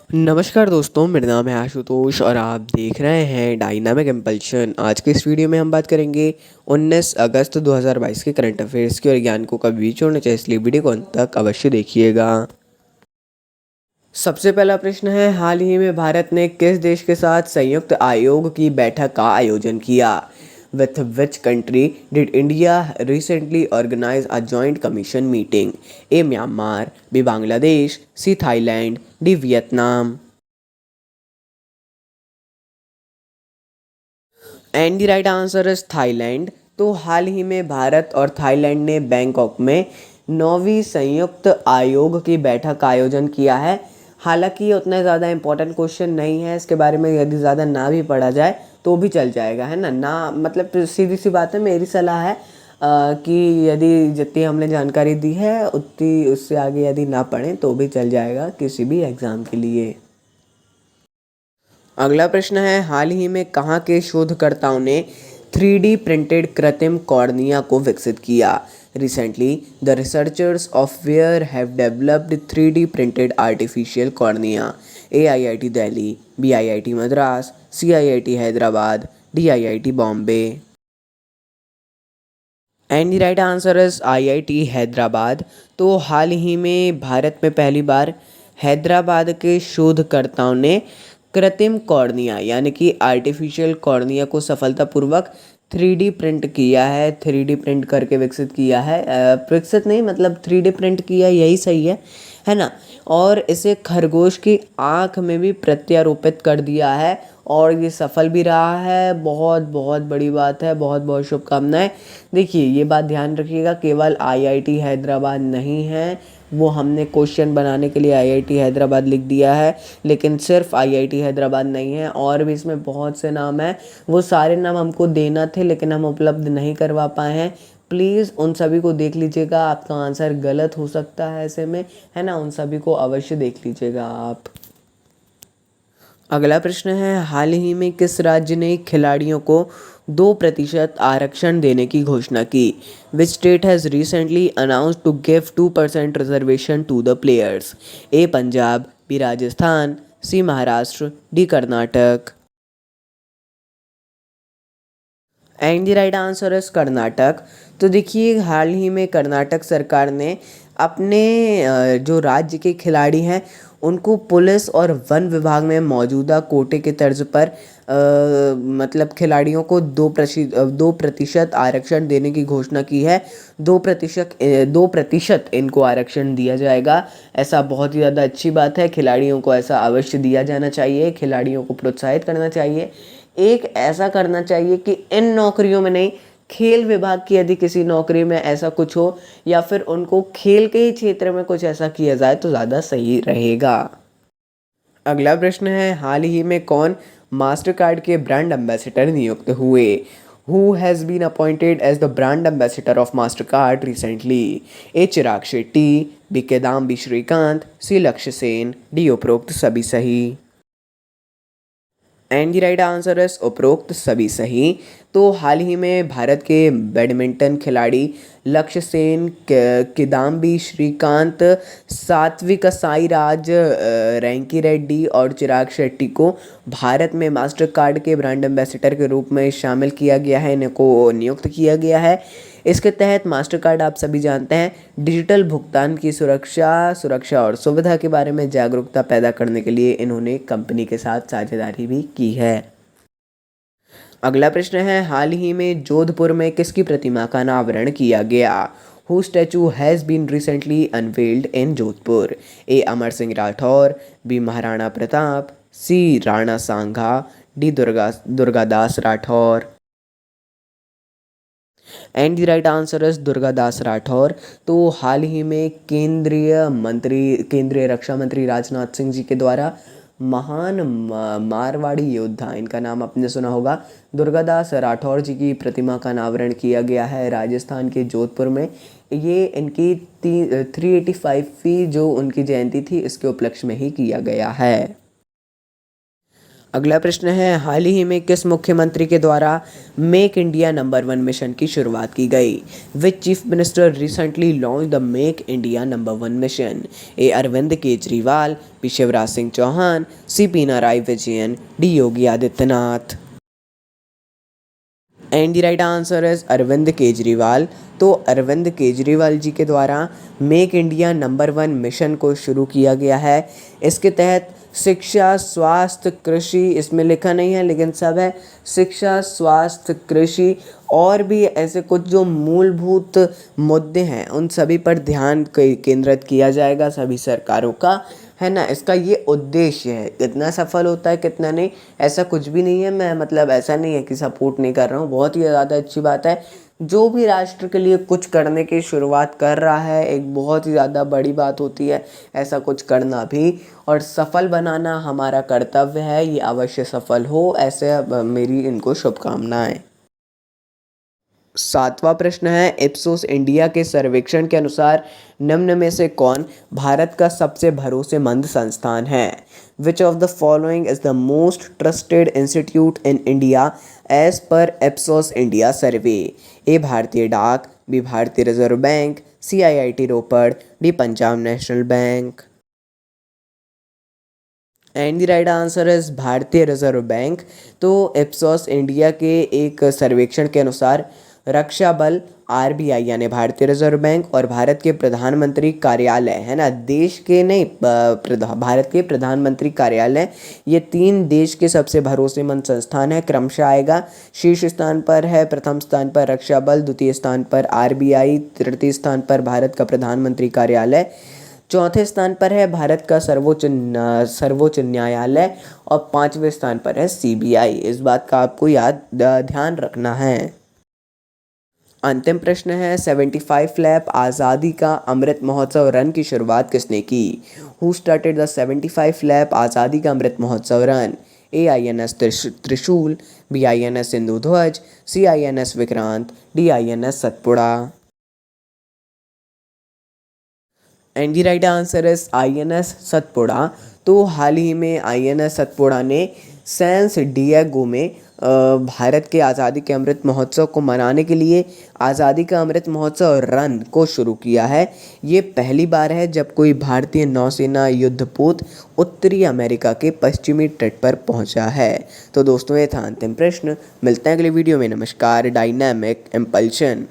नमस्कार दोस्तों, मेरा नाम है आशुतोष और आप देख रहे हैं डायनामिक इम्पल्शन। आज के इस वीडियो में हम बात करेंगे 19 अगस्त 2022 के करंट अफेयर्स की। और ज्ञान को कभी भी छोड़ना चाहिए, इसलिए वीडियो को अंत तक अवश्य देखिएगा। सबसे पहला प्रश्न है, हाल ही में भारत ने किस देश के साथ संयुक्त आयोग की बैठक का आयोजन किया? With which country did India recently organise a joint commission meeting? A Myanmar, B Bangladesh, C Thailand, D Vietnam. And the right answer is Thailand. तो हाल ही में भारत और थाईलैंड ने बैंकॉक में 9वीं संयुक्त आयोग की बैठक का आयोजन किया है। हालांकि ये उतना ज़्यादा इम्पोर्टेंट क्वेश्चन नहीं है, इसके बारे में यदि ज़्यादा ना भी पढ़ा जाए तो भी चल जाएगा, है ना मतलब सीधी सी बात है, मेरी सलाह है कि यदि जितनी हमने जानकारी दी है उतनी उससे आगे यदि ना पढ़ें तो भी चल जाएगा किसी भी एग्ज़ाम के लिए। अगला प्रश्न है, हाल ही में कहाँ के शोधकर्ताओं ने 3D प्रिंटेड कृत्रिम कॉर्निया को विकसित किया? Recently the researchers of where have developed 3D printed artificial cornea? AIIT Delhi, BIIT Madras, CIIT Hyderabad, DIIT Bombay. And the right answer is IIT Hyderabad. तो हाल ही में भारत में पहली बार हैदराबाद के शोधकर्ताओं ने कृत्रिम कॉर्निया यानी कि आर्टिफिशियल कॉर्निया को सफलतापूर्वक 3D प्रिंट किया है। 3D प्रिंट करके विकसित किया है, विकसित नहीं मतलब 3D प्रिंट किया, यही सही है ना। और इसे खरगोश की आँख में भी प्रत्यारोपित कर दिया है और ये सफल भी रहा है। बहुत बहुत बड़ी बात है, बहुत बहुत शुभकामनाएं। देखिए ये बात ध्यान रखिएगा, केवल IIT हैदराबाद नहीं है, वो हमने क्वेश्चन बनाने के लिए IIT हैदराबाद लिख दिया है, लेकिन सिर्फ IIT हैदराबाद नहीं है, और भी इसमें बहुत से नाम हैं। वो सारे नाम हमको देना थे लेकिन हम उपलब्ध नहीं करवा पाए हैं। प्लीज़ उन सभी को देख लीजिएगा, आपका आंसर गलत हो सकता है ऐसे में, है ना। उन सभी को अवश्य देख लीजिएगा आप। अगला प्रश्न है, हाल ही में किस राज्य ने खिलाड़ियों को 2% आरक्षण देने की घोषणा की? Which state has recently announced to give 2% reservation to the players? A Punjab, B Rajasthan, C Maharashtra, D Karnataka. And the right answer is Karnataka. तो देखिए हाल ही में कर्नाटक सरकार ने अपने जो राज्य के खिलाड़ी हैं उनको पुलिस और वन विभाग में मौजूदा कोटे के तर्ज पर मतलब खिलाड़ियों को 2% आरक्षण देने की घोषणा की है। 2% इनको आरक्षण दिया जाएगा। ऐसा बहुत ही ज़्यादा अच्छी बात है, खिलाड़ियों को ऐसा अवश्य दिया जाना चाहिए, खिलाड़ियों को प्रोत्साहित करना चाहिए। एक ऐसा करना चाहिए कि इन नौकरियों में नहीं, खेल विभाग की यदि किसी नौकरी में ऐसा कुछ हो या फिर उनको खेल के ही क्षेत्र में कुछ ऐसा किया जाए तो ज़्यादा सही रहेगा। अगला प्रश्न है, हाल ही में कौन मास्टर कार्ड के ब्रांड एम्बेसडर नियुक्त हुए? Who has been appointed as the brand ambassador of Mastercard recently? A Chirag Shetty, B Kidambi Srikanth, C Lakshya Sen, D उपरोक्त सभी सही। And the right answer is उपरोक्त सभी सही। तो हाल ही में भारत के बैडमिंटन खिलाड़ी लक्ष्य सेन, किदाम्बी श्रीकांत, सात्विक साईराज, रैंकी रेड्डी और चिराग शेट्टी को भारत में मास्टर कार्ड के ब्रांड एम्बेसडर के रूप में शामिल किया गया है, इनको नियुक्त किया गया है। इसके तहत मास्टर कार्ड आप सभी जानते हैं डिजिटल भुगतान की सुरक्षा और सुविधा के बारे में जागरूकता पैदा करने के लिए इन्होंने कंपनी के साथ साझेदारी भी की है। अगला प्रश्न है, हाल ही में जोधपुर में किसकी प्रतिमा का अनावरण किया गया? Who statue has been recently unveiled in Jodhpur? A Amar Singh Rathore, B Maharana Pratap, C Rana Sanga, D Durgadas Rathore. And the right answer is Durgadas Rathore. तो हाल ही में केंद्रीय रक्षा मंत्री राजनाथ सिंह जी के द्वारा महान मारवाड़ी योद्धा, इनका नाम आपने सुना होगा, दुर्गादास राठौर जी की प्रतिमा का अनावरण किया गया है राजस्थान के जोधपुर में। ये इनकी 385वीं जो उनकी जयंती थी इसके उपलक्ष्य में ही किया गया है। अगला प्रश्न है, हाल ही में किस मुख्यमंत्री के द्वारा मेक इंडिया नंबर 1 मिशन की शुरुआत की गई? Which chief minister recently launch the make India number 1 mission? A Arvind Kejriwal, B Shivraj Singh Chouhan, C Pinarayi Vijayan, D Yogi Adityanath. And the right answer is Arvind Kejriwal. तो अरविंद केजरीवाल जी के द्वारा मेक इंडिया नंबर 1 मिशन को शुरू किया गया है। इसके तहत शिक्षा, स्वास्थ्य, कृषि, इसमें लिखा नहीं है लेकिन सब है, शिक्षा, स्वास्थ्य, कृषि और भी ऐसे कुछ जो मूलभूत मुद्दे हैं उन सभी पर ध्यान केंद्रित किया जाएगा सभी सरकारों का, है ना। इसका ये उद्देश्य है। कितना सफल होता है कितना नहीं, ऐसा कुछ भी नहीं है। मैं मतलब ऐसा नहीं है कि सपोर्ट नहीं कर रहा हूँ, बहुत ही ज़्यादा अच्छी बात है। जो भी राष्ट्र के लिए कुछ करने की शुरुआत कर रहा है एक बहुत ही ज़्यादा बड़ी बात होती है ऐसा कुछ करना भी, और सफल बनाना हमारा कर्तव्य है। ये अवश्य सफल हो, ऐसे मेरी इनको शुभकामनाएं। 7वां प्रश्न है, इप्सोस इंडिया के सर्वेक्षण के अनुसार निम्न में से कौन भारत का सबसे भरोसेमंद संस्थान है? Which of the following is the most trusted institute in India as per Ipsos India survey? A Bharatiya Dak, B Bharatiya reserve bank, C IIT Ropar, D Punjab national bank. And the right answer is Bharatiya reserve bank. तो Ipsos India के एक सर्वेक्षण के अनुसार रक्षा बल, RBI यानी भारतीय reserve bank और भारत के प्रधानमंत्री कार्यालय, है ना, देश के नहीं भारत के प्रधानमंत्री कार्यालय, ये 3 देश के सबसे भरोसेमंद संस्थान है। क्रमशः आएगा, शीर्ष स्थान पर है, प्रथम स्थान पर रक्षा बल, द्वितीय स्थान पर RBI, तृतीय स्थान पर भारत का प्रधानमंत्री कार्यालय, चौथे स्थान पर है भारत का सर्वोच्च न्यायालय और 5वें स्थान पर है CBI। इस बात का आपको ध्यान रखना है। अंतिम प्रश्न है, 75 लैप आज़ादी का अमृत महोत्सव रन की शुरुआत किसने की? हु स्टार्टेड द 75 लैप आज़ादी का अमृत महोत्सव रन? ए INS त्रिशूल, बी INS सिंधु ध्वज, सी INS Vikrant, D INS Satpura. And the right answer is INS Satpura. तो हाल ही में INS सतपुड़ा ने सैन डिएगो में भारत के आज़ादी के अमृत महोत्सव को मनाने के लिए आज़ादी का अमृत महोत्सव रन को शुरू किया है। ये पहली बार है जब कोई भारतीय नौसेना युद्धपोत उत्तरी अमेरिका के पश्चिमी तट पर पहुंचा है। तो दोस्तों ये था अंतिम प्रश्न। मिलते हैं अगले वीडियो में। नमस्कार। Dynamic impulsion.